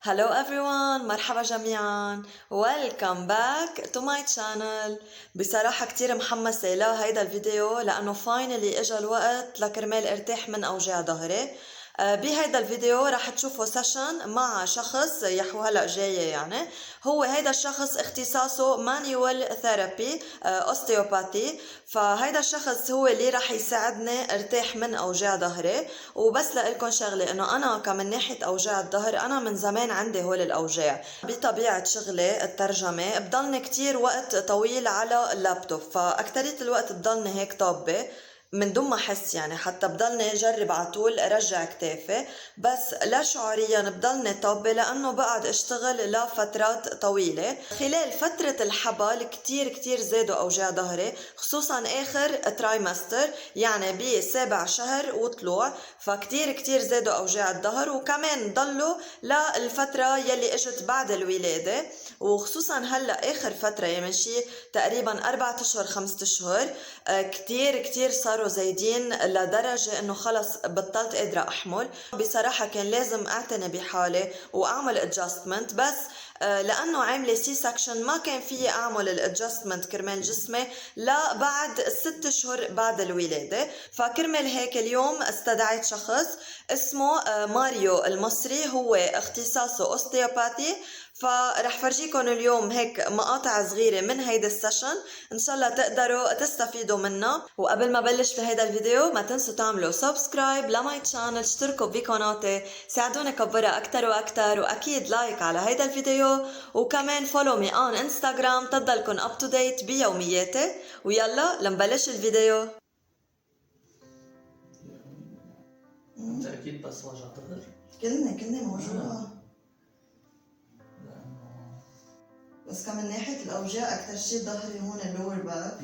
Hello everyone, مرحبا جميعا. Welcome back to my channel. بصراحة كتير محمسة لهيدا الفيديو لأنه finally إجا الوقت لكرمال ارتاح من أوجاع ظهري. بهيدا الفيديو رح تشوفوا سيشن مع شخص يحو هلأ جاي يعني. هو هيدا الشخص اختصاصه مانيوال ثيرابي اوستيوباثي. فهيدا الشخص هو اللي رح يساعدني ارتاح من أوجاع ظهري. وبس لقلكن شغلة انه انا كمن ناحية اوجاع الظهر انا من زمان عندي هول الاوجاع. بطبيعة شغلي الترجمة بضلني كتير وقت طويل على اللابتوب، فاكترية الوقت بضلني هيك طابة من دون ما احس يعني، حتى بضلني اجرب على طول ارجع كتافي، بس لا شعوريا بضلني طابة لانه بقعد اشتغل لفترات طويلة. خلال فترة الحبل كتير زادوا اوجاع ظهري، خصوصا اخر ترايمستر يعني بسابع شهر وطلوع، فكتير زادوا اوجاع الظهر، وكمان ضلوا للفترة يلي اجت بعد الولادة، وخصوصا هلا اخر فترة يعني شي تقريبا 4 اشهر 5 اشهر كتير صاروا زايدين لدرجة انه خلص بطلت قادرة احمل. بصراحة كان لازم اعتني بحالي واعمل ادجستمنت، بس لانه عامله سي سكشن ما كان في اعمل الادجستمنت كرمال جسمي لا بعد 6 اشهر بعد الولاده. فكرمال هيك اليوم استدعيت شخص اسمه ماريو المصري، هو اختصاصه اوستيوباثي. فرح فرجيكم اليوم هيك مقاطع صغيرة من هيدا السيشن، ان شاء الله تقدروا تستفيدوا منها. وقبل ما بلش بهيدا الفيديو ما تنسوا تعملوا سبسكرايب لماي تشانل، اشتركوا بقناتي، ساعدوني كبرها اكتر واكتر، واكيد لايك على هيدا الفيديو، وكمان فولو مي اون انستغرام تضلكن اب تو ديت بيومياتي. ويلا لنبلش الفيديو. انت اكيد بس وجع ظهر. كلنا موجوعة، بس كمان ناحية الأوجاع أكتر شي ظهري هون اللور باك.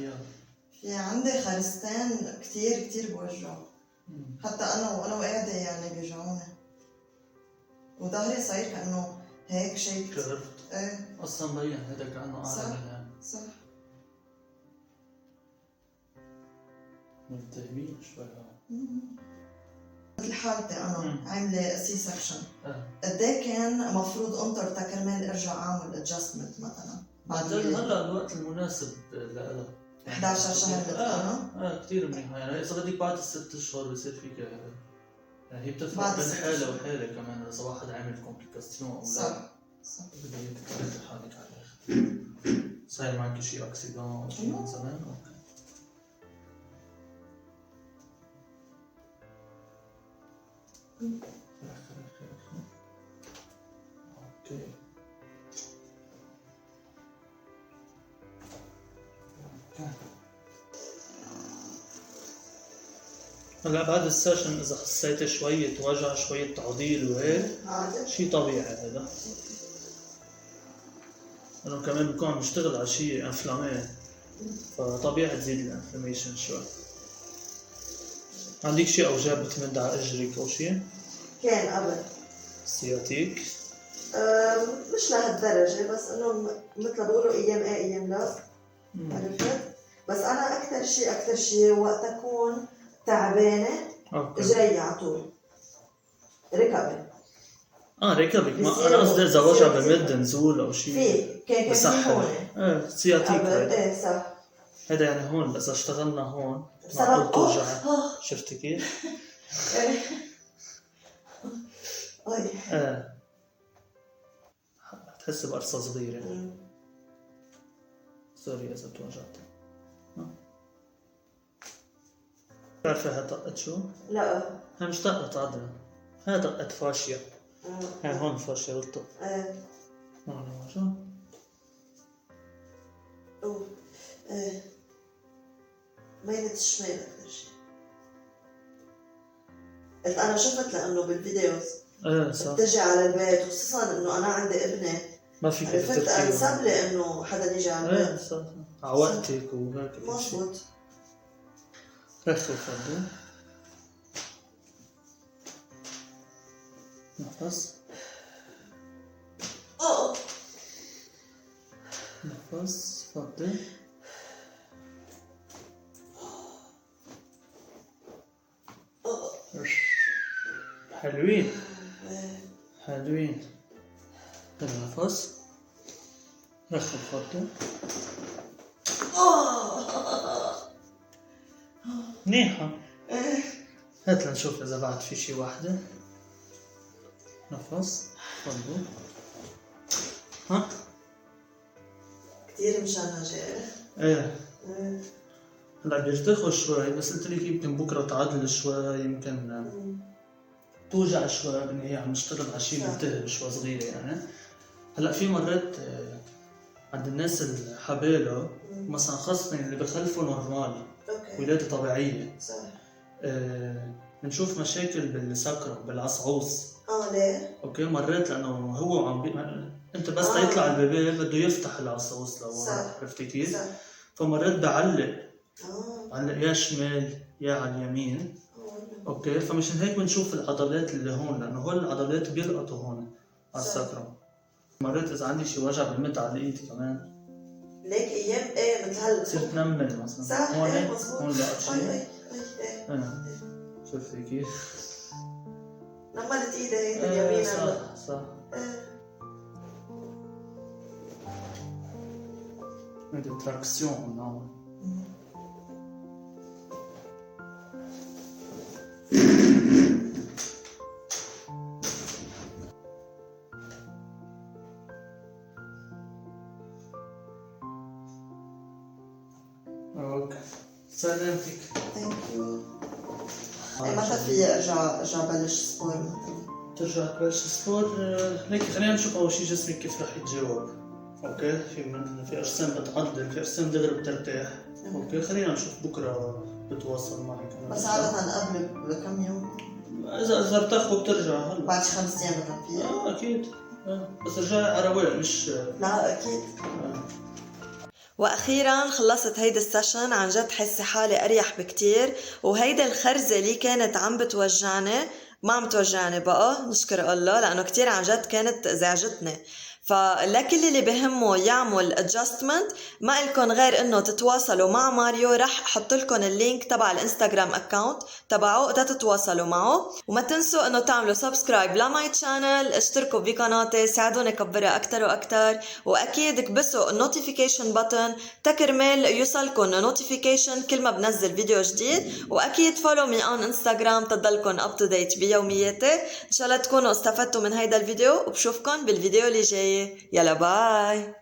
في عندي خرستين كتير بوجعوا، حتى أنا وقاعدة يعني بيوجعوني، وظهري صاير كأنه هيك شيء كرفت. ايه اصلا مبين هذا كأنه اعلى من هيك. صح. ملتهبين شوي. مثل حالتي أنا عاملة سي سكشن، قد ايه كان مفروض أنطر تكرمال أرجع أعمل أدجستمنت مثلا بعد هلا الوقت المناسب لها 11 شهر مثل أنا؟ كثير منيحة يعني. إذا بدك بعد ال6 اشهر بصير فيك يعني هي بتفرق بعد بين ال6 حالة أشهر. وحالة كمان، إذا واحد عامل كومبليكاسيون أو لا. صح. بدك تكتب حالك على الآخر. صاير معك شي أكسيدون أو شي من زمان؟ أوكي. اوكي. هلا بعد السيشن اذا حسيت شوية وجع شوية تعضيل وهيك شي طبيعي هذا، لانه كمان بكون عم بشتغل على شي انفلامي، فطبيعي تزيد الانفلاميشن شوي. عندك شي اوجاع بتمد على اجرك او شي؟ كان قبل سياتيك؟ مش لهالدرجة، بس انه مثل ما بقولوا ايام ايه ايام لا، عرفت؟ بس انا اكثر شيء وقت اكون تعبانة اجري على طول ركبي. ركبك، ما انا قصدي اذا وجع بمد نزول او شيء. في كان في هون سياتيك هذا. ايه صح. هذا يعني هون اذا اشتغلنا هون بسبب توجع. شفتي كيف؟ ايه تحس بقرصة صغيرة. سوري اذا توجعت. بتعرفي هاي طقت شو؟ لا هاي مش طقت عضلة، هاي طقت فاشية. هاي هون فاشية بالطق. هون وجع. ميلة الشمال أكثر شيء. قلت أنا شفت لأنه بالفيديوز صح. بتجي على البيت، وخصوصا إنه أنا عندي ابني ما فيك عرفت أنسب لي إنه حدا يجي على البيت. صح على وقتك وهيك. مظبوط. رخي فضل. نفس نفس فضل. حلوين. تنفس. رخب خطه. منيحة. هات لنشوف إذا بعد في شي واحدة. نفس. تفضل. ها؟ كتير مشان جارح. ايه. هلا بيرتخوا شوي، بس قلت لك يمكن بكره تعدل شوي، يمكن توجع شوي، بالنهاية عم نشتغل على شيء ملتهب شوي صغيرة يعني. هلا في مرات عند الناس الحبالة مثلا خاصة اللي بخلفوا نورمال ولادة طبيعية صح. بنشوف مشاكل بالسكرة بالعصعوص. ليه؟ اوكي مرات لانه هو انت بس تيطلع البيبي بده يفتح العصعوص لورا، عرفتي كيف؟ فمرات بعلق يا شمال يا على اليمين. اوكي فمشان هيك بنشوف العضلات اللي هون، لانه هول العضلات بيلقطوا هون على السكرة. مرات اذا عندي شي وجع بمد على الايد كمان ليك ايام مثل هلا بصير تنمل مثلا. صح. هون مظبوط. لقط شي. اي شفتي كيف؟ نملت ايدها هيك اليمين. صح. هيدي تراكسيون نعمل. اوكي سلامتك. ثانك يو. متى في ارجع بلش سبور؟ ترجع تبلش سبور؟ هيك خلينا نشوف اول شيء جسمك كيف رح يتجاوب. اوكي في اجسام بتعضل، في اجسام دغري بترتاح. اوكي خلينا نشوف بكره بتواصل معك انا. بس عادة قبل بكم يوم؟ اذا ارتاحوا بترجع هلا بعد 5 ايام بكفي؟ اكيد. بس رجعي على رواق مش لا اكيد. واخيرا خلصت هيدا السيشن، عن جد حاسه حالي اريح بكتير، وهيدا الخرزه اللي كانت عم بتوجعني ما عم توجعني بقى، نشكر الله، لانه كتير عن جد كانت زعجتني. فلكل اللي بهمه يعمل ادجستمنت ما إلكن غير انه تتواصلوا مع ماريو. رح احط لكم اللينك تبع الانستغرام اكاونت تبعه تتواصلوا معه، وما تنسوا انه تعملوا سبسكرايب لماي تشانل، اشتركوا بقناتي، ساعدوني كبرها اكتر واكتر، واكيد كبسوا النوتيفيكيشن بutton تكرمال يوصلكم نوتيفيكيشن كل ما بنزل فيديو جديد، واكيد فولو مي اون انستغرام تضلكم اب تو ديت بيومياتي. ان شاء الله تكونوا استفدتوا من هيدا الفيديو، وبشوفكم بالفيديو اللي جاي. يلا باي.